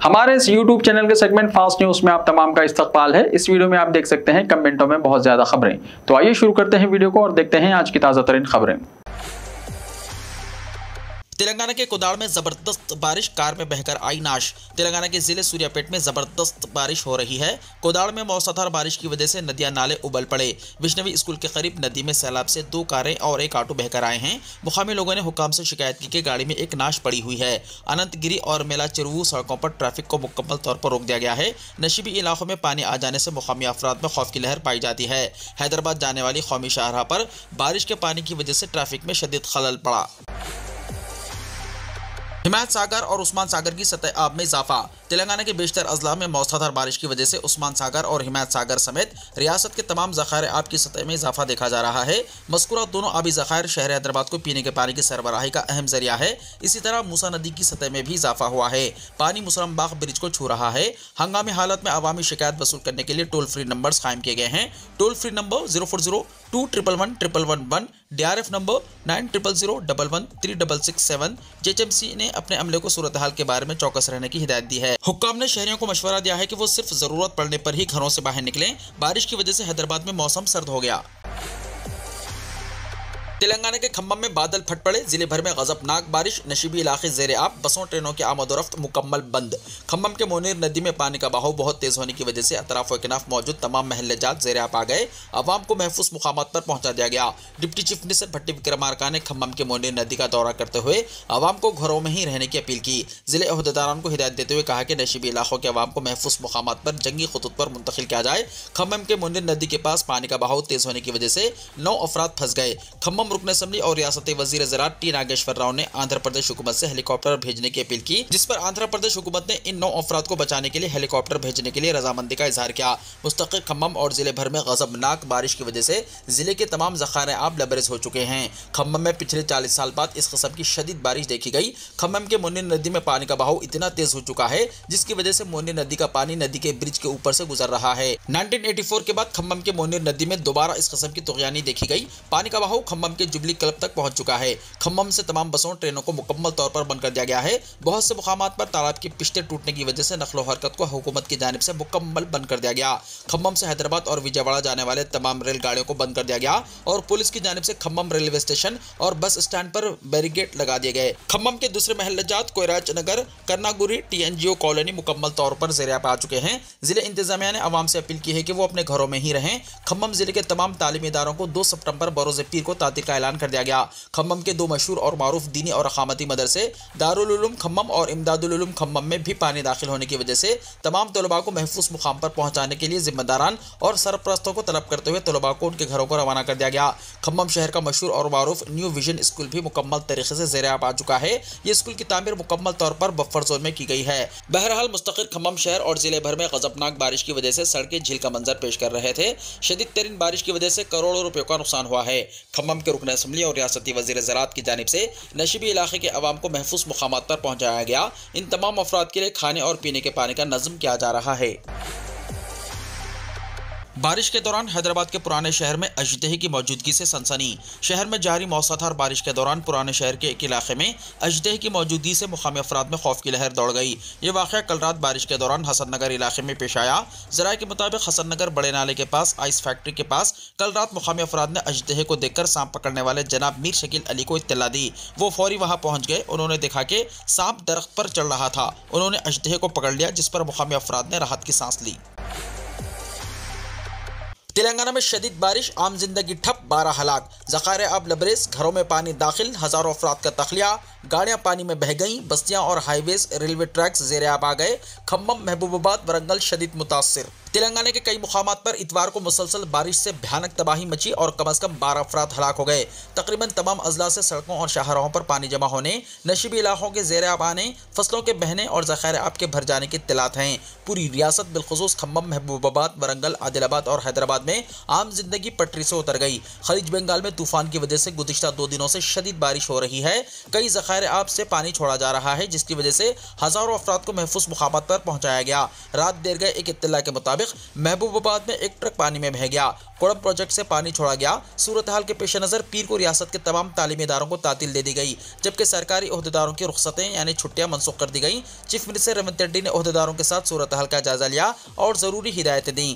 हमारे इस YouTube channel के सेगमेंट फास्ट न्यूज में आप तमाम का इस्तकबाल है। इस वीडियो में आप देख सकते हैं कमेंटों में बहुत ज्यादा खबरें। तो आइए शुरू करते हैं वीडियो को और देखते हैं आज की ताजा तरीन खबरें। तेलंगाना के कोदाड़ में जबरदस्त बारिश, कार में बहकर आई नाश। तेलंगाना के जिले सूर्यापेट में जबरदस्त बारिश हो रही है। कोदाड़ में मौसलाधार बारिश की वजह से नदियां नाले उबल पड़े। विष्णवी स्कूल के करीब नदी में सैलाब से 2 कारें और 1 ऑटो बहकर आए हैं। मुकामी लोगों ने हुक्काम से शिकायत की कि गाड़ी में एक नाश पड़ी हुई है। अनंतगिरी और मेला चिरुवू सड़कों पर ट्रैफिक को मुकम्मल तौर पर रोक दिया गया है। नशीबी इलाकों में पानी आ जाने से मुकामी अफराद में खौफ की लहर पाई जाती है। हैदराबाद जाने वाली कौमी शाहराह पर बारिश के पानी की वजह से ट्रैफिक में शदीद खलल पड़ा। हिमायत सागर और उस्मान सागर की सतह आब में इजाफा। तेलंगाना के बेशतर अजला में मौसलाधार बारिश की वजह से उस्मान सागर और हिमायत सागर समेत रियासत के तमाम ज़खायर आब की सतह में इजाफा देखा जा रहा है। मज़कूरा दोनों आबी ज़खायर शहर हैदराबाद को पीने के पानी की सरबराही का अहम जरिया है। इसी तरह मूसा नदी की सतह में भी इजाफा हुआ है। पानी मुसलमबाग ब्रिज को छू रहा है। हंगामी हालत में अवामी शिकायत वसूल करने के लिए टोल फ्री नंबर्स कायम किए गए हैं। Toll free number 04021111111, DRF number 9000113667। JHMC ने अपने अमले को सूरत हाल के बारे में चौकस रहने की हिदायत दी है। हुक्काम ने शहरियों को मशवरा दिया है कि वो सिर्फ जरूरत पड़ने पर ही घरों से बाहर निकलें। बारिश की वजह से हैदराबाद में मौसम सर्द हो गया। तेलंगाना के खम्मम में बादल फट पड़े। जिले भर में गजबनाक बारिश, नशीबी इलाके जेर आब, बसों ट्रेनों की आमदोरफ्त मुकम्मल बंद। खम्मम के मोनीर नदी में पानी का बहाव बहुत तेज होने की वजह से अतराफ वकनाफ मौजूद तमाम महल्ले जात जेर आब आ गए। अवाम को महफूज मुकामात पर पहुंचा दिया गया। डिप्टी चीफ मिनिस्टर भट्टी विक्रमार्का ने खम्मम के मोनीर नदी का दौरा करते हुए अवाम को घरों में ही रहने की अपील की। जिले अहदेदारान को हिदायत देते हुए कहा कि नशीबी इलाकों के अवाम को महफूज मुकामात पर जंगी खतूत पर मुंतकिल किया जाए। खम्मम के मोनीर नदी के पास पानी का बहाव तेज होने की वजह से 9 अफराद फंस गए। खम्मम रुकन असम्बली और रियासती वजीर ज़राअत टी नागेश्वर राव ने आंध्र प्रदेश हुकूमत से हेलीकॉप्टर भेजने की अपील की, जिस पर आंध्र प्रदेश हुकूमत ने इन 9 अफराद को बचाने के लिए हेलीकॉप्टर भेजने के लिए रजामंदी का इजहार किया। मुस्तकिल खम्मम और जिले भर में गजबनाक बारिश की वजह से जिले के तमाम ज़खायर आब लबरेज हो चुके हैं। खम्मम में पिछले 40 साल बाद इस किस्म की शदीद बारिश देखी गई। खम्मम के मोनी नदी में पानी का बहाव इतना तेज हो चुका है जिसकी वजह से मोनी नदी का पानी नदी के ब्रिज के ऊपर से गुजर रहा है। 1984 के बाद खम्मम के मोनी नदी में दोबारा इस किस्म की तुग़यानी देखी गई। पानी का बहाव खम्मम के जुबली क्लब तक पहुंच चुका है। खम्मम से तमाम बसों ट्रेनों को मुकम्मल तौर पर बंद कर दिया गया है। बहुत से मुकामात पर तालाब की पिश्ते टूटने की वजह से नकलो हरकत को हुकूमत की जानिब से मुकम्मल बंद कर दिया गया। खम्मम से हैदराबाद और विजयवाड़ा जाने वाले तमाम रेलगाड़ियों को बंद कर दिया गया और पुलिस की जानिब से खम्मम रेलवे स्टेशन और बस स्टैंड पर बैरिकेड लगा दिए गए। खम्मम के दूसरे महल्ले जात कोयराज नगर, कर्नागुरी, TNGO कॉलोनी मुकम्मल तौर पर ज़ेर आब आ चुके हैं। जिले इंतजामिया ने अवाम से अपील की है कि वो अपने घरों में ही रहें। खम्मम जिले के तमाम तालीमी इदारों को 2 सितंबर बरोज़ पीर को तातील का ऐलान कर दिया गया। खम्मम के 2 मशहूर और मारूफ दीनी और अकामती मदरसे दारुल उलूम खम्मम और इमदादुल उलूम खम्मम में भी पानी दाखिल होने की वजह से तमाम तलबा को महफूज मुकाम पर पहुंचाने के लिए जिम्मेदारान और सरपरस्तों को तलब करते हुए तलबा को उनके घरों को रवाना कर दिया गया। खम्मम शहर का मशहूर और मारूफ न्यू विजन स्कूल भी मुकम्मल तरीके से ज़ेर आब आ चुका है। ये स्कूल की तामीर मुकम्मल तौर पर बफर जोन में की गई है। बहरहाल मुस्तकिल खम्मम शहर और जिले भर में गजबनाक बारिश की वजह से सड़कें झील का मंजर पेश कर रहे थे। शदीद तरीन बारिश की वजह से करोड़ों रुपयों का नुकसान हुआ है। खम्मम के रुकन असम्बली और रियासती वजीर ज़राअत की जानिब से नशीबी इलाके के अवाम को महफूज मुकामात पर पहुंचाया गया। इन तमाम अफराद के लिए खाने और पीने के पानी का नज़्म किया जा रहा है। बारिश के दौरान हैदराबाद के पुराने शहर में अजदहे की मौजूदगी से सनसनी। शहर में जारी मौसलाधार बारिश के दौरान पुराने शहर के एक इलाके में अजदहे की मौजूदगी से मुकामी अफराद में खौफ की लहर दौड़ गई। ये वाक़या कल रात बारिश के दौरान हसन नगर इलाके में पेश आया। ज़राए के मुताबिक हसन नगर बड़े नाले के पास आइस फैक्ट्री के पास कल रात मुकामी अफराद ने अजदहे को देखकर सांप पकड़ने वाले जनाब मीर शकील अली को इत्तला दी। वो फौरी वहाँ पहुँच गए। उन्होंने देखा कि सांप दरख्त पर चढ़ रहा था। उन्होंने अजदहे को पकड़ लिया, जिस पर मुकामी अफराद ने राहत की सांस ली। तेलंगाना में शदीद बारिश, आम जिंदगी ठप, 12 हलाक। ज़खायर आब लबरेज, घरों में पानी दाखिल, हज़ारों अफराद का तखलिया। गाड़ियाँ पानी में बह गईं। बस्तियाँ और हाईवेज, रेलवे ट्रैक्स ज़ेर आब आ गए। खम्मम, महबूबाबाद, वरंगल शदीद मुतासिर। तेलंगाना के कई मुकामात पर इतवार को मुसलसल बारिश से भयानक तबाही मची और कम अज़ कम 12 अफराद हलाक हो गए। तकरीबन तमाम अजला से सड़कों और शाहराहों पर पानी जमा होने, नशीबी इलाकों के ज़ेर आब आने, फसलों के बहने और ज़खायर आब के भर जाने की इत्तलात हैं। पूरी रियासत बिलखुसूस खम्मम, महबूबाबाद, वरंगल, आदिलाबाद और हैदराबाद में आम जिंदगी पटरी से उतर गई। खलीज बंगाल में तूफान की वजह से गुज़िश्ता 2 दिनों से शदीद बारिश हो रही है। कई ज़खायर आब से पानी छोड़ा जा रहा है, जिसकी वजह से हज़ारों अफराद को महफूज मुकामात पर पहुँचाया गया। रात देर गए एक इत्तला के मुताबिक महबूबाबाद में एक ट्रक पानी में बह गया। कोड़म प्रोजेक्ट से पानी छोड़ा गया। सूरत हाल के पेश नज़र पीर को रियासत के तमाम तालीमी इदारों को तातील दे दी गई, जबकि सरकारी ओहदेदारों की रुख्सतें यानी छुट्टियां मनसूख कर दी गई। चीफ मिनिस्टर रेवंत रेड्डी ने ओहदेदारों के साथ सूरत हाल का जायजा लिया और ज़रूरी हिदायतें दी।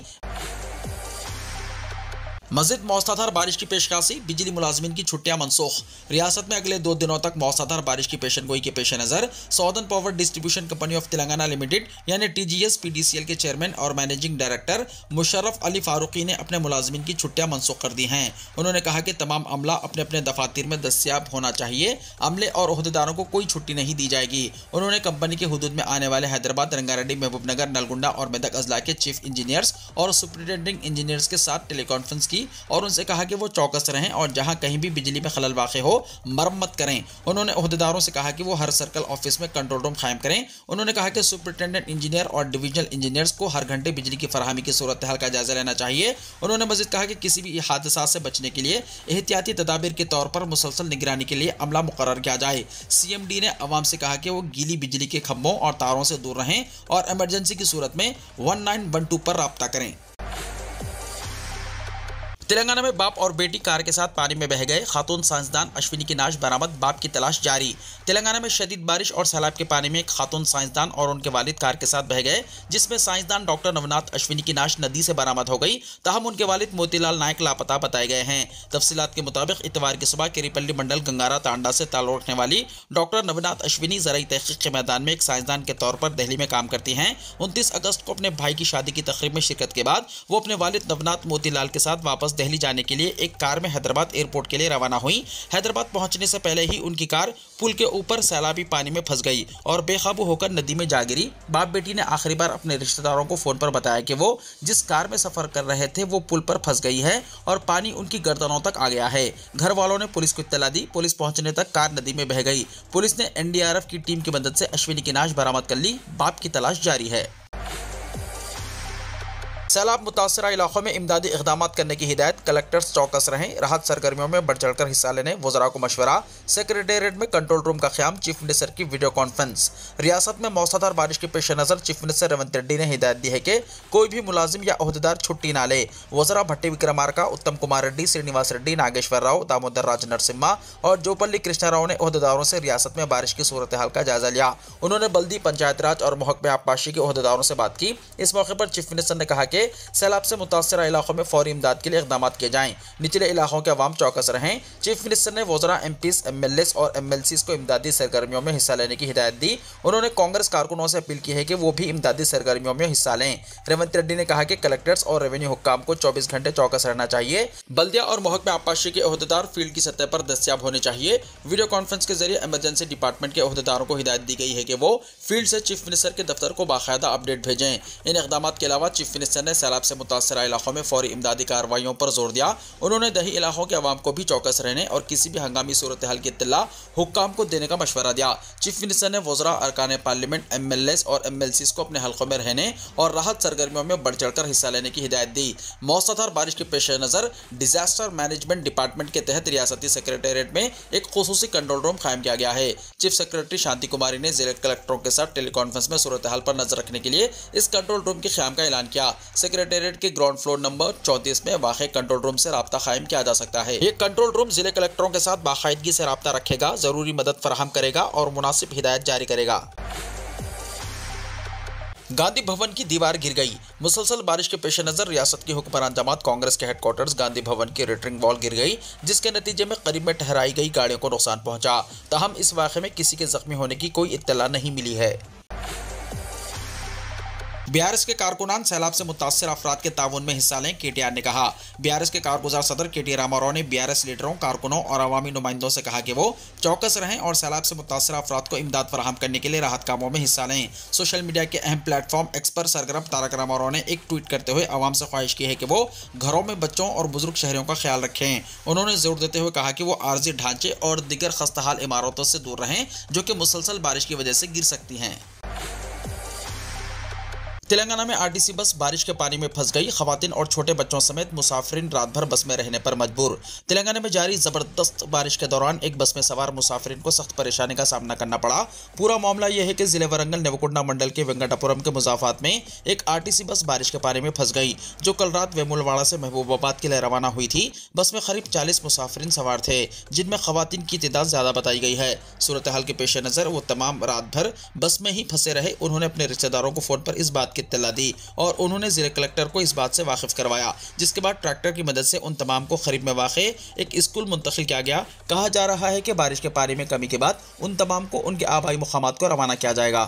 मज़ीद मौसलाधार बारिश की पेशकशी, बिजली मुलाजमीन की छुट्टियां मनसूख। रियासत में अगले 2 दिनों तक मौसलाधार बारिश की पेशनगोई के पेश नज़र सौदर्न power distribution company of Telangana limited यानी TGS PDCL के चेयरमैन और मैनेजिंग डायरेक्टर मुशर्रफ अली फारूकी ने अपने मुलाजमीन की छुट्टियां मनसूख कर दी हैं। उन्होंने कहा कि तमाम अमला अपने अपने दफातर में दस्तियाब होना चाहिए। अमले और ओहदेदारों को कोई छुट्टी नहीं दी जाएगी। उन्होंने कंपनी के हुदूद में आने वाले हैदराबाद, रंगारेड्डी, महबूबनगर, नलगुंडा और मेदक अजला के चीफ इंजीनियर्स और सुपरिटेंडिंग इंजीनियर्स के साथ टेलीकॉन्फ्रेंस की और उनसे कहा कि वो चौकस रहें और जहां कहीं भी बिजली में खलल वाक़ हो मरम्मत करें। उन्होंने ओहदेदारों से कहा कि वो हर सर्कल ऑफिस में कंट्रोल रूम कायम करें। उन्होंने कहा कि सुपरिटेंडेंट इंजीनियर और डिविजनल इंजीनियर्स को हर घंटे बिजली की फराहमी की सूरत हाल का जायजा लेना चाहिए। उन्होंने मज़ीद कहा कि किसी भी हादसा से बचने के लिए एहतियाती तदाबीर के तौर पर मुसलसल निगरानी के लिए अमला मुकर्रर किया जाए। CMD ने अवाम से कहा कि वो गीली बिजली के खंभों और तारों से दूर रहें और इमरजेंसी की सूरत में 1912 पर राब्ता करें। तेलंगाना में बाप और बेटी कार के साथ पानी में बह गए। खातून साइंसदान अश्विनी की नाश बरामद, बाप की तलाश जारी। तेलंगाना में शदीद बारिश और सैलाब के पानी में एक खातून साइंसदान और उनके वालिद कार के साथ बह गए, जिसमें साइंसदान डॉक्टर नवनाथ अश्विनी की नाश नदी से बरामद हो गई। ताहम उनके वालिद मोतीलाल नायक लापता बताए गए हैं। तफसीलात के मुताबिक इतवार की सुबह केरीपल्ली मंडल गंगारा तांडा से ताल्लुक रखने वाली डॉक्टर नवनाथ अश्विनी ज़राई तहकीक के मैदान में एक साइंसदान के तौर पर दिल्ली में काम करती हैं। 29 अगस्त को अपने भाई की शादी की तकरीब में शिरकत के बाद वो अपने वालिद नवनाथ मोतीलाल के साथ वापस दिल्ली जाने के लिए एक कार में हैदराबाद एयरपोर्ट के लिए रवाना हुई। हैदराबाद पहुंचने से पहले ही उनकी कार पुल के ऊपर सैलाबी पानी में फंस गई और बेकाबू होकर नदी में जा गिरी। बाप बेटी ने आखिरी बार अपने रिश्तेदारों को फोन पर बताया कि वो जिस कार में सफर कर रहे थे वो पुल पर फंस गई है और पानी उनकी गर्दनों तक आ गया है। घर वालों ने पुलिस को इत्तला दी। पुलिस पहुंचने तक कार नदी में बह गई। पुलिस ने NDRF की टीम की मदद से अश्विनी की नाश बरामद कर ली। बाप की तलाश जारी है। सैलाब मुतासरा इलाकों में इमदादी इक़दाम करने की हिदायत, कलेक्टर्स चौकस रहें। राहत सरगर्मियों में बढ़ चढ़कर हिस्सा लेने वज़रा को मशवरा। सेक्रेटेरिएट में कंट्रोल रूम का क़याम, चीफ मिनिस्टर की वीडियो कॉन्फ्रेंस। रियासत में मौसलाधार बारिश के पेश नज़र चीफ मिनिस्टर रेवंत रेड्डी ने हिदायत दी है कि कोई भी मुलाजिम या ओहदेदार छुट्टी ना ले। वज़रा भट्टी विक्रमार्का, उत्तम कुमार रेड्डी, श्रीनिवास रेड्डी, नागेश्वर राव, दामोदर राज नरसिम्हा और जोपल्ली कृष्णा राव ने ओहदेदारों से रियासत में बारिश की सूरत हाल का जायजा लिया। उन्होंने बल्दी, पंचायत राज और महकमे आबपाशी के ओहदेदारों से बात की। इस मौके पर चीफ मिनिस्टर ने कहा कि सैलाब से मुतासरा इलाकों में फौरी इमदाद के लिए इक़दाम किए जाएं। निचले इलाकों के अवाम चौकस रहें। चीफ मिनिस्टर ने वज़रा, MPs, MLAs और MLCs को इमदादी सरगर्मियों में हिस्सा लेने की हिदायत दी। उन्होंने कांग्रेस कारकुनों से अपील की है कि वो भी इमदादी सरगर्मियों में हिस्सा लें। रेवंत रेड्डी ने कहा कि कलेक्टर्स और रेवेन्यू हुक्काम को 24 घंटे चौकस रहना चाहिए। बल्दिया और महकमे आबपाशी के ओहदेदार फील्ड की सतह पर दस्तियाब होने चाहिए। वीडियो कॉन्फ्रेंस के जरिए इमरजेंसी डिपार्टमेंट के ओहदेदारों को हिदायत दी गई है कि वो फील्ड से चीफ मिनिस्टर के दफ्तर को बाकायदा अपडेट भेजें। इन इक़दाम के अलावा चीफ मिनिस्टर ने सैलाब से मुतासरा इलाकों में फौरी इमदादी कार्रवाइयों पर जोर दिया। उन्होंने दही इलाकों के अवाम को भी चौकस रहने और किसी भी हंगामी सूरत हाल की इत्तला हुक्काम को देने का मशवरा दिया। चीफ मिनिस्टर ने वज़रा, अरकान पार्लियामेंट, MLAs और MLCs को अपने हल्कों में रहने और राहत सरगर्मियों में बढ़ चढ़कर हिस्सा लेने की हिदायत दी। मौसलाधार बारिश के पेश नज़र डिजास्टर मैनेजमेंट डिपार्टमेंट के तहत रियासती सेक्रेटेरिएट में एक खुसूसी कंट्रोल रूम कायम किया गया है। चीफ सेक्रेटरी शांति कुमारी ने जिला कलेक्टरों के साथ टेलीकॉन्फ्रेंस में सूरत हाल पर नजर रखने के लिए इस कंट्रोल रूम के क़याम का ऐलान किया। सेक्रेटेरिएट के ग्राउंड फ्लोर नंबर 34 में वाक़े कंट्रोल रूम से राब्ता कायम किया जा सकता है। ये कंट्रोल रूम जिले कलेक्टरों के साथ बाकायदगी से राब्ता रखेगा, जरूरी मदद फराहम करेगा और मुनासिब हिदायत जारी करेगा। गांधी भवन की दीवार गिर गई। मुसलसल बारिश के पेश नज़र रियासत की हुक्मरान जमात कांग्रेस के हेडक्वार्टर्स गांधी भवन की रिटर्निंग वॉल गिर गई, जिसके नतीजे में करीब में ठहराई गई गाड़ियों को नुकसान पहुंचा। ताहम इस वाक़े में किसी के जख्मी होने की कोई इत्तला नहीं मिली है। BRS के कारकुनान सैलाब से मुतासर अफराद के ताउन में हिस्सा लें, KTR ने कहा। BRS के कारगुजार सदर KT रामाराव ने BRS लीडरों, कारकुनों और अवामी नुमाइंदों से कहा कि वो चौकस रहें और सैलाब से मुतासर अफराद को इमदाद फराहम करने के लिए राहत कामों में हिस्सा लें। सोशल मीडिया के अहम प्लेटफॉर्म एक्स पर सरगर्म तारक रामाराव ने एक ट्वीट करते हुए अवाम से ख्वाहिश की है कि वो घरों में बच्चों और बुजुर्ग शहरियों का ख्याल रखें। उन्होंने जोर देते हुए कहा कि वो आर्जी ढांचे और दिगर खस्ताहाल इमारतों से दूर रहें जो कि मुसलसल बारिश की वजह से गिर सकती हैं। तेलंगाना में आरटीसी बस बारिश के पानी में फंस गई। खवातीन और छोटे बच्चों समेत मुसाफिरीन रात भर बस में रहने पर मजबूर। तेलंगाना में जारी जबरदस्त बारिश के दौरान एक बस में सवार मुसाफिरीन को सख्त परेशानी का सामना करना पड़ा। पूरा मामला यह है कि जिले वरंगल नेवकुंडा मंडल के वेंकटापुरम के मुजाफात में एक आरटीसी बस बारिश के पानी में फंस गई, जो कल रात वेमुलवाड़ा से महबूबाबाद के लिए रवाना हुई थी। बस में करीब 40 मुसाफिरीन सवार थे, जिनमें खवातीन की तादाद ज्यादा बताई गई है। सूरत हाल के पेश नजर वो तमाम रात भर बस में ही फंसे रहे। उन्होंने अपने रिश्तेदारों को फोन पर इस बात की इत्तला दी और उन्होंने जिला कलेक्टर को इस बात से वाकिफ करवाया, जिसके बाद ट्रैक्टर की मदद से उन तमाम को करीब में वाक़े एक स्कूल मुंतकिल किया गया। कहा जा रहा है कि बारिश के पानी में कमी के बाद उन तमाम को उनके आबाई मुकामात को रवाना किया जाएगा।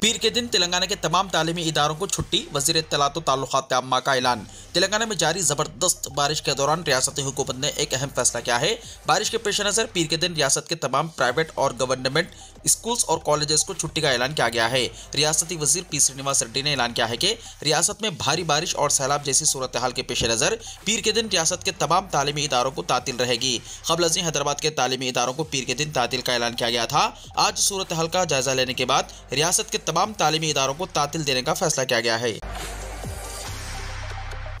पीर के दिन तेलंगाना के तमाम तालीमी इदारों को छुट्टी, वज़ीर इत्तलात व ताल्लुकात आम्मा का ऐलान। तेलंगाना में जारी जबरदस्त बारिश के दौरान रियासती हुकूमत ने एक अहम फैसला किया है। बारिश के पेश नज़र पीर के दिन रियासत के तमाम प्राइवेट और गवर्नमेंट स्कूल्स और कॉलेजेस को छुट्टी का ऐलान किया गया है। रियासती वजीर पी श्रीनिवास रेड्डी ने ऐलान किया है कि रियासत में भारी बारिश और सैलाब जैसी सूरत हाल के पेश नज़र पीर के दिन रियासत के तमाम तालीमी इदारों को तातील रहेगी। क़ब्ल अज़ीं हैदराबाद के तालीमी इदारों को पीर के दिन तातील का ऐलान किया गया था। आज सूरत हाल का जायजा लेने के बाद रियासत के तमाम तालीमी इदारों को तातील देने का फैसला किया गया है।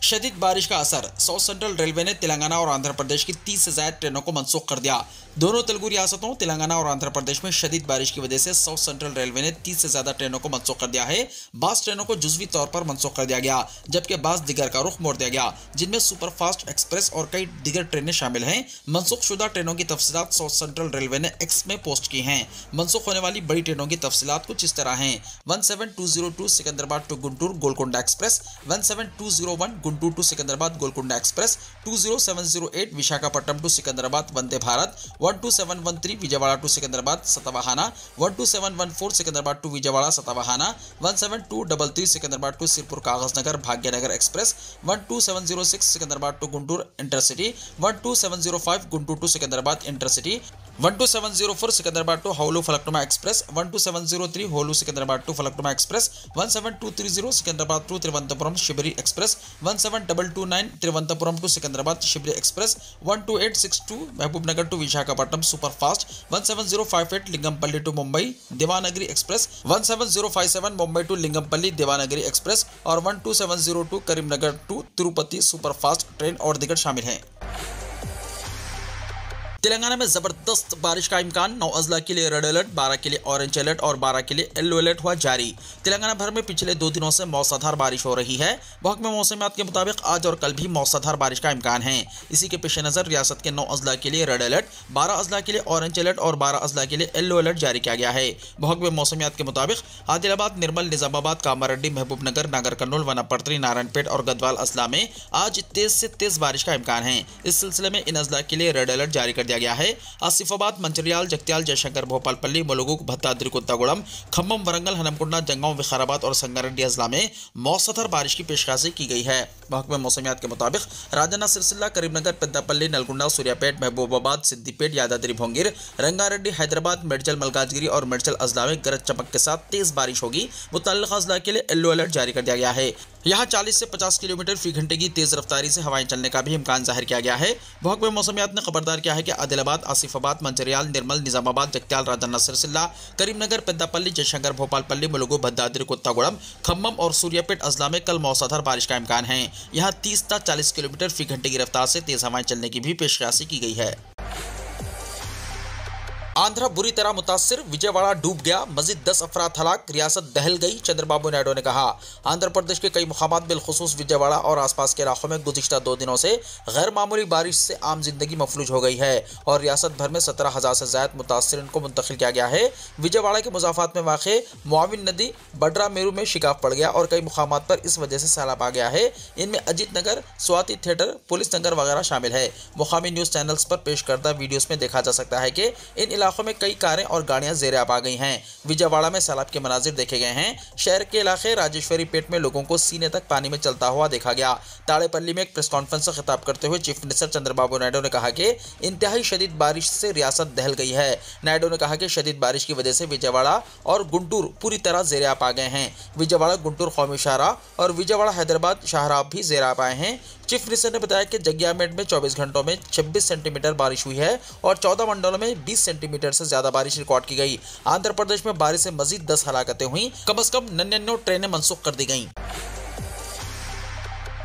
शदीद बारिश का असर, साउथ सेंट्रल रेलवे ने तेलंगाना और आंध्र प्रदेश की 30 से ज्यादा ट्रेनों को मनसूख कर दिया। दोनों तेलुगु रियासतों तेलंगाना और आंध्र प्रदेश में शदीद बारिश की वजह से साउथ सेंट्रल रेलवे ने 30 से ज्यादा ट्रेनों को मनसूख कर दिया है। बास ट्रेनों को जुज़वी तौर पर मनसूख कर दिया गया, जबकि बास दिगर का रुख मोड़ दिया गया, जिनमें सुपरफास्ट एक्सप्रेस और कई दिगर ट्रेनें शामिल हैं। मनसूख शुदा ट्रेनों की तफसीलात साउथ सेंट्रल रेलवे ने एक्स में पोस्ट की हैं। मनसूख होने वाली बड़ी ट्रेनों की तफसीलात कुछ इस तरह हैं। 17202 Secunderabad to Guntur Golconda express, 17201 Guntur to Secunderabad Golconda express, 20708 Visakhapatnam to Secunderabad Vande Bharat, 12713 Vijayawada to Secunderabad Satavahana, 12714 Secunderabad to Vijayawada Satavahana, 17233 Secunderabad to Sirpur Kagaznagar Bhagyanagar express, 12706 Secunderabad to Guntur intercity, 12705 Guntur to Secunderabad intercity, 12704 Secunderabad to Howrah Falaknuma express, 12703 Howrah Secunderabad to Falaknuma express, 17230 Secunderabad to Thiruvananthapuram Sabari express, 17229 Thiruvananthapuram to Secunderabad शिबरी express, 12862 Mahbubnagar to Visakhapatnam superfast, 17058 Lingampalli to Mumbai Devagiri express, 17057 Mumbai to Lingampalli Devagiri express और 12702 Karimnagar to Tirupati superfast train और दिगर शामिल हैं। तेलंगाना में जबरदस्त बारिश का इम्कान, 9 अजला के लिए रेड अलर्ट, 12 के लिए ऑरेंज अलर्ट और 12 के लिए येलो अलर्ट हुआ जारी। तेलंगाना भर में पिछले 2 दिनों से मौसलाधार बारिश हो रही है। महकमे मौसमियात के मुताबिक आज और कल भी मौसलाधार बारिश का इम्कान है। इसी के पेश नज़र रियासत के 9 अजला के लिए रेड अलर्ट, 12 अजला के लिए ऑरेंज अलर्ट और 12 अजला के लिए येलो अलर्ट जारी किया गया है। महकमे मौसमियात के मुताबिक आदिलाबाद, निर्मल, निजामाबाद, कामारेड्डी, महबूबनगर, नागर कर्नूल, वनापट्टी, नारायणपेट और गदवाल अजला में आज तेज से तेज बारिश का इम्कान है। इस सिलसिले में इन अजला के लिए रेड अलर्ट जारी कर दिया गया है। आसिफाबाद, मंचिर्याल, जगत्याल, जयशंकर, भोपालपल्ली, मुलुगु, भद्राद्री कोत्तागुड़म, खम्मम, वरंगल, हनमकुंडा, जंगांव, विकाराबाद और संगारेड्डी अजला में मौसलाधार बारिश की पेशकशी की गई है। महकमे मौसमियात के मुताबिक राजन्ना, सिरसिल्ला, करीमनगर, पेद्दापल्ली, नलगुंडा, सूर्यापेट, महबूबाबाद, सिद्दीपेट, यादाद्री भोंगिर, रंगारेड्डी, हैदराबाद, मेडचल, मलकाजगिरी और मेडचल अजला में गरज चमक के साथ तेज बारिश होगी। मुतल्लिका अजला के लिए येलो अलर्ट जारी कर दिया गया है। यहाँ 40 से 50 किलोमीटर फी घंटे की तेज रफ्तारी से हवाएं चलने का भी इम्कान जाहिर किया गया है। महकमे मौसमियात ने खबरदार किया है कि आदिलाबाद, आसिफाबाद, मंचिर्याल, निर्मल, निजामाबाद, जगत्याल, राजन्ना, सिरसिल्ला, करीमनगर, पेद्दापल्ली, जयशंकर, भोपालपल्ली, मुलुगु, भद्राद्री कोत्तागुड़म, खम्मम और सूर्यापेट अजला में कल मौसलाधार बारिश का इम्कान है। यहाँ 30 से 40 किलोमीटर फी घंटे की रफ्तार से तेज हवाएं चलने की भी पेशकशी की गई है। आंध्रा बुरी तरह मुतासिर, विजयवाड़ा डूब गया, मजीद 10 अफराद हलाक, रियासत दहल गई, चंद्रबाबू नायडू ने कहा। आंध्र प्रदेश के कई मुकामात बिलखुसूस विजयवाड़ा और आसपास के इलाकों में गुज़िश्ता 2 दिनों से गैर मामूली बारिश से आम जिंदगी मफलूज हो गई है और रियासत भर में 17,000 से ज़्यादा मुतासिरीन को मुंतकिल किया गया है। विजयवाड़ा के मुजाफात में वाक़े मुआविन नदी बड्रा मेरू में शिकाफ पड़ गया और कई मुकामात पर इस वजह से सैलाब आ गया है। इनमें अजीत नगर, स्वाति थिएटर, पुलिस नगर वगैरह शामिल है। मुकामी न्यूज़ चैनल्स पर पेश करदा वीडियोज़ में देखा जा सकता है कि इन इलाकों में कई कारें और गाड़ियां ज़ेरे आब आ गई हैं। विजयवाड़ा में सैलाब के मनाजिर देखे गए हैं। शहर के इलाके राजेश्वरी पेट में लोगों को सीने तक पानी में चलता हुआ देखा गया। ताड़ेपल्ली में एक प्रेस कॉन्फ्रेंस से खिताब करते हुए चीफ मिनिस्टर चंद्रबाबू नायडू ने कहा कि इंतहाई शदीद बारिश से रियासत दहल गई है। नायडू ने कहा कि शदीद बारिश की वजह से विजयवाड़ा और गुंटूर पूरी तरह ज़ेरे आब आ गए हैं। विजयवाड़ा गुंटूर कौमी शाहराह और विजयवाड़ा हैदराबाद शाहराह भी ज़ेरे आब आए हैं। चीफ मिनिस्टर ने बताया कि जगियामेट में 24 घंटों में 26 सेंटीमीटर बारिश हुई है और 14 मंडलों में 20 सेंटीमीटर से ज्यादा बारिश रिकॉर्ड की गई। आंध्र प्रदेश में बारिश से मजीद 10 हलाकतें हुई। कम से कम 99 ट्रेनें मंसूख कर दी गईं।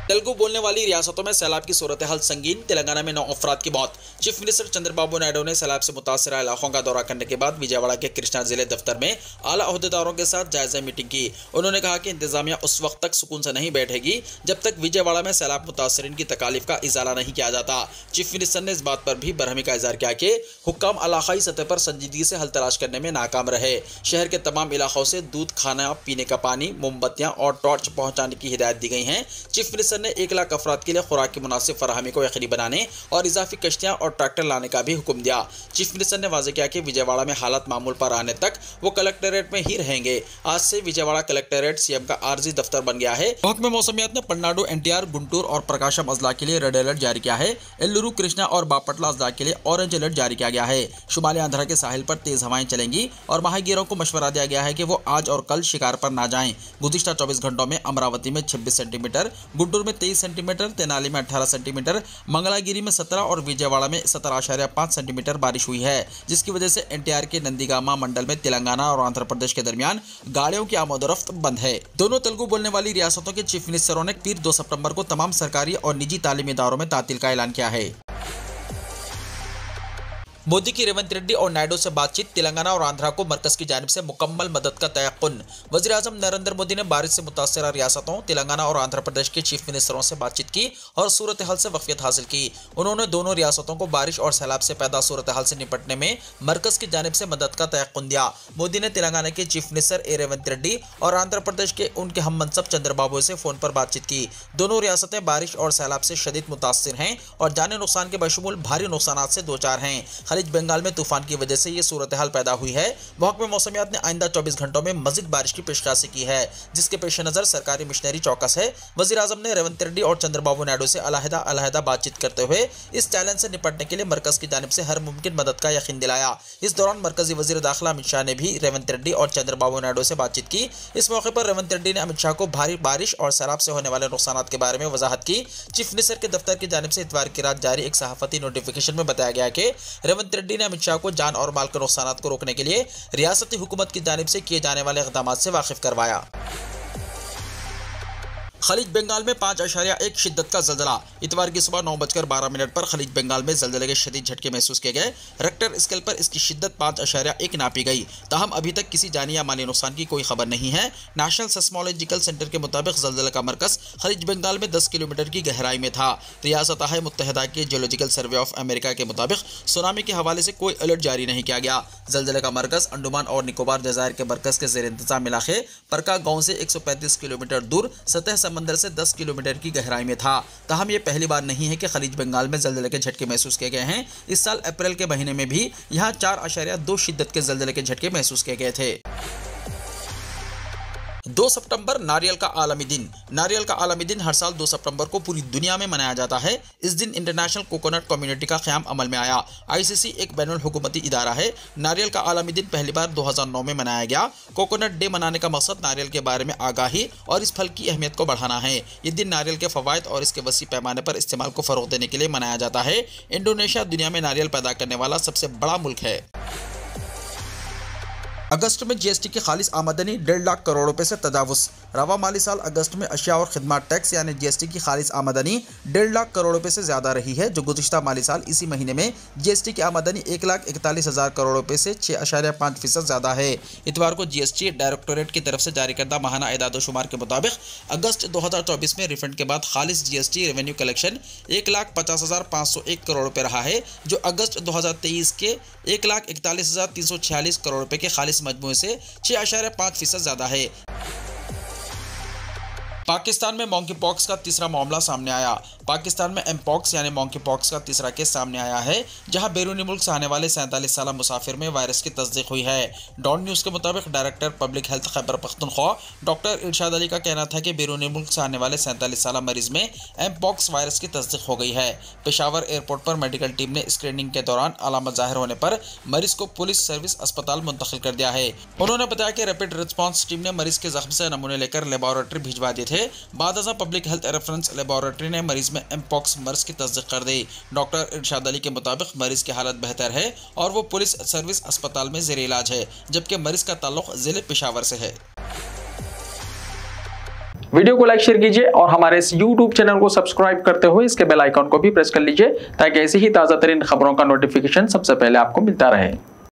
तेलुगु बोलने वाली रियासतों में सैलाब की सूरत हाल संगीन। तेलंगाना में 9 अफराद की मौत। चीफ मिनिस्टर चंद्रबाबू नायडू ने सैलाब से मुतासरा इलाकों का दौरा करने के बाद विजयवाड़ा के कृष्णा जिले दफ्तर में आला ओहदेदारों के साथ जायजा मीटिंग की। उन्होंने कहा कि इंतजामिया उस वक्त तक सुकून से नहीं बैठेगी जब तक विजयवाड़ा में सैलाब मुतासरीन की तकालीफ का इजाला नहीं किया जाता। चीफ मिनिस्टर ने इस बात पर भी बरहमी का इजहार किया कि हुक्काम इलाकाई सतह पर संजीदगी से हल तलाश करने में नाकाम रहे। शहर के तमाम इलाकों से दूध, खाना पीने का पानी, मोमबत्तियां और टॉर्च पहुंचाने की हिदायत दी गई है। चीफ मिनिस्टर ने 1 लाख अफराद के लिए खुराक की मुनासिब फराहमी को यकीनी बनाने और इजाफी कश्तियां और ट्रैक्टर लाने का भी हुक्म दिया। चीफ मिनिस्टर ने वाज़ेह किया कि विजयवाड़ा में हालात मामूल पर आने तक वो कलेक्टरेट में ही रहेंगे। आज से विजयवाड़ा कलेक्टरेट सीएम का आर्जी दफ्तर बन गया है। महकमे मौसमियात ने पलनाडु, एनटीआर, गुंटूर और प्रकाशम अजला के लिए रेड अलर्ट जारी किया है। एल्लुरु, कृष्णा और बापटला अजला के लिए ऑरेंज अलर्ट जारी किया गया है। शुमाली आंध्रा के साहिल पर तेज हवाएं चलेंगी और माहीगीरों को मशवरा दिया गया है कि वो आज और कल शिकार पर ना जाएं। गुज़िश्ता 24 घंटों में अमरावती में 26 सेंटीमीटर, गुंटूर में 23 सेंटीमीटर, तेनाली में 18 सेंटीमीटर, मंगलागिरी में 17 और विजयवाड़ा में 17.5 सेंटीमीटर बारिश हुई है, जिसकी वजह से एनटीआर के नंदीगामा मंडल में तेलंगाना और आंध्र प्रदेश के दरमियान गाड़ियों की आमदोरफ्त बंद है। दोनों तेलुगु बोलने वाली रियासतों के चीफ मिनिस्टरों ने फिर 2 सितंबर को तमाम सरकारी और निजी तालीमी इदारों में तातील का ऐलान किया है। मोदी की रेवंत रेड्डी और नायडू से बातचीत। तेलंगाना और आंध्रा को मरकज की जानिब से मुकम्मल मदद का तयक्कुन। वज़ीर आज़म नरेंद्र मोदी ने बारिश से मुतासरा रियासतों तेलंगाना और आंध्र प्रदेश के चीफ मिनिस्टरों से बातचीत की और सूरत हाल से वाक़फ़ियत हासिल की। उन्होंने दोनों रियासतों को बारिश और सैलाब से पैदा सूरत हाल से निपटने में मरकज की जानिब से मदद का तयक्कुन दिया। मोदी ने तेलंगाना के चीफ मिनिस्टर रेवंत रेड्डी और आंध्र प्रदेश के उनके हम मनसब चंद्रबाबू से फ़ोन पर बातचीत की। दोनों रियासतें बारिश और सैलाब से शदीद मुतासिर हैं और जानी नुकसान के बशमूल भारी नुकसान से दो चार हैं। खलीज बंगाल में तूफान की वजह से ये सूरत हाल पैदा हुई है। महकमे मौसमियात ने आइंदा 24 घंटों में मजीद बारिश की पेशकशी की है, जिसके पेश नज़र सरकारी मिशनरी चौकस है। वज़ीर आज़म ने रेवंत रेड्डी और चंद्रबाबू नायडू से अलहदा बातचीत करते हुए इस चैलेंज से निपटने के लिए मरकज की जानिब से हर मुमकिन मदद का यकीन दिलाया। इस दौरान मरकजी वज़ीर दाखिला अमित शाह ने भी रेवंत रेड्डी और चंद्रबाबू नायडू से बातचीत की। इस मौके पर रेवंत रेड्डी ने अमित शाह को भारी बारिश और सैलाब से होने वाले नुकसान के बारे में वजाहत की। चीफ मिनिस्टर के दफ्तर की जानिब से इतवार की रात जारी एक सहाफती नोटिफिकेशन में बताया गया कि रेवंत रेड्डी ने अमित शाह को जान और माल के नुकसान को रोकने के लिए रियासती हुकूमत की जानिब से किए जाने वाले इक़दामात से वाकिफ करवाया। खलीज बंगाल में 5.1 शिद्दत का जल्जला। इतवार की सुबह 9:12 पर खलीज बंगाल में जल्जले के शदीद झटके महसूस किए गए। रेक्टर स्केल पर इसकी शिद्दत 5.1 नापी गई। ताहम अभी तक किसी जानी या माली नुकसान की कोई खबर नहीं है। नेशनल सेस्मोलॉजिकल सेंटर के मुताबिक जल्जले का मरकज खलीज बंगाल में 10 किलोमीटर की गहराई में था। रियासत मुत्तहिदा के जियोलॉजिकल सर्वे ऑफ अमेरिका के मुताबिक सुनामी के हवाले से कोई अलर्ट जारी नहीं किया गया। जल्जले का मरकज अंडमान और निकोबार जज़ायर के मरकज के ज़ेर इंतजाम इलाके परका गाँव से 135 किलोमीटर दूर सतह समंदर से 10 किलोमीटर की गहराई में था। ताहम ये पहली बार नहीं है कि खलीज बंगाल में जल्जले के झटके महसूस किए गए हैं। इस साल अप्रैल के महीने में भी यहाँ 4.2 शिद्दत के जल्जले के झटके महसूस किए गए थे। 2 सितंबर नारियल का आलमी दिन। नारियल का आलमी दिन हर साल 2 सितंबर को पूरी दुनिया में मनाया जाता है। इस दिन इंटरनेशनल कोकोनट कम्युनिटी का क़याम अमल में आया। आईसीसी एक बैनुल हुकूमती इदारा है। नारियल का आलमी दिन पहली बार 2009 में मनाया गया। कोकोनट डे मनाने का मकसद नारियल के बारे में आगाही और इस फल की अहमियत को बढ़ाना है। ये दिन नारियल के फ़वाइद और इसके वसी पैमाने पर इस्तेमाल को फ़रोग़ देने के लिए मनाया जाता है। इंडोनेशिया दुनिया में नारियल पैदा करने वाला सबसे बड़ा मुल्क है। अगस्त में जीएसटी की खालिस आमदनी 1.5 लाख करोड़ रुपए से तजावुज़। रवा माली साल अगस्त में अशिया और खिदमत टैक्स यानी जीएसटी की खालिस आमदनी 1.5 लाख करोड़ रुपए से ज़्यादा रही है, जो गुज़िश्ता माली साल इसी महीने में जीएसटी की आमदनी 1,41,000 करोड़ रुपए से 6.5% ज़्यादा है। इतवार को जीएसटी डायरेक्टोरेट की तरफ से जारी करदा माहाना एदाद-ओ-शुमार के मुताबिक अगस्त 2024 में रिफंड के बाद खालिस जीएसटी रेवेन्यू कलेक्शन 1,50,501 करोड़ रुपए रहा है, जो अगस्त 2023 के 1,41,346 करोड़ रुपए के खालिस मजमूए से 6.5% ज़्यादा है। पाकिस्तान में मॉन्की पॉक्स का तीसरा मामला सामने आया। पाकिस्तान में एमपॉक्स यानी मॉन्की पॉक्स का तीसरा केस सामने आया है, जहां बैरूनी मुल्क से आने वाले 47 साल मुसाफिर में वायरस की तस्दीक हुई है। डॉन न्यूज़ के मुताबिक director public health Khyber Pakhtunkhwa doctor Irshad Ali का कहना था कि बैरूनी मुल्क से आने वाले 47 साल मरीज में एमपॉक्स वायरस की तस्दीक हो गई है। पेशावर एयरपोर्ट पर मेडिकल टीम ने स्क्रीनिंग के दौरान अलामत जाहिर होने पर मरीज को पुलिस सर्विस अस्पताल मुंतकिल कर दिया है। उन्होंने बताया कि रैपिड रिस्पॉन्स टीम ने मरीज के जख्म से नमूने लेकर लेबोरेटरी भिजवा दिए थे। है। बाद अज़ां पब्लिक हेल्थ रेफरेंस लेबोरेटरी ने मरीज में एमपॉक्स मर्ज की तस्दीक कर दी। डॉक्टर इरशाद अली के मुताबिक मरीज की हालत बेहतर है और वो पुलिस सर्विस अस्पताल में ज़ेरे इलाज है, जबकि मरीज का ताल्लुक जिले पेशावर से है। वीडियो को लाइक शेयर कीजिए और हमारे इस YouTube चैनल को सब्सक्राइब करते हुए इसके बेल आइकॉन को भी प्रेस कर लीजिए ताकि ऐसी ही ताज़ा तरीन खबरों का नोटिफिकेशन सबसे पहले आपको मिलता रहे।